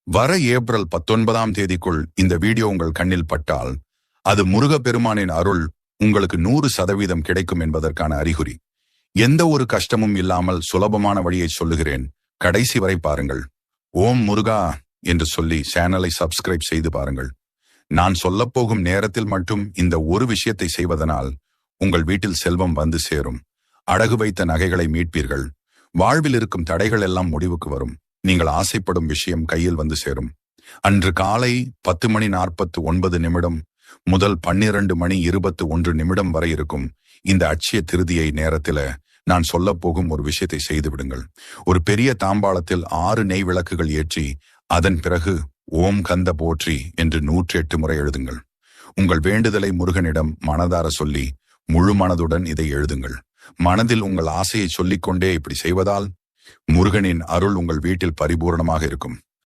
வர ஏப்ரல் 19ஆம் தேதிக்குள் இந்த வீடியோ உங்கள் கண்ணில் பட்டால் அது முருகப்பெருமானின் அருள் உங்களுக்கு 100% கிடைக்கும் என்பதற்கான அறிகுறி. எந்த ஒரு கஷ்டமும் இல்லாமல் சுலபமான வழியை சொல்லுகிறேன், கடைசி வரை பாருங்கள். ஓம் முருகா என்று சொல்லி சேனலை சப்ஸ்கிரைப் செய்து பாருங்கள். நான் சொல்லப்போகும் நேரத்தில் மட்டும் இந்த ஒரு விஷயத்தை செய்வதனால் உங்கள் வீட்டில் செல்வம் வந்து சேரும். அடகு வைத்த நகைகளை மீட்பீர்கள். வாழ்வில் இருக்கும் தடைகள் எல்லாம் முடிவுக்கு வரும். நீங்கள் ஆசைப்படும் விஷயம் கையில் வந்து சேரும். அன்று காலை 10:49 முதல் 12:21 வரை இருக்கும் இந்த அட்சய திருதியை நேரத்தில நான் சொல்ல போகும் ஒரு விஷயத்தை செய்து விடுங்கள். ஒரு பெரிய தாம்பாளத்தில் 6 நெய் விளக்குகள் ஏற்றி அதன் பிறகு ஓம் கந்த போற்றி என்று 108 முறை எழுதுங்கள். உங்கள் வேண்டுதலை முருகனிடம் மனதார சொல்லி முழு மனதுடன் இதை எழுதுங்கள். மனதில் உங்கள் ஆசையை சொல்லிக்கொண்டே இப்படி செய்வதால் முருகனின் அருள் உங்கள் வீட்டில் பரிபூர்ணமாக இருக்கும்.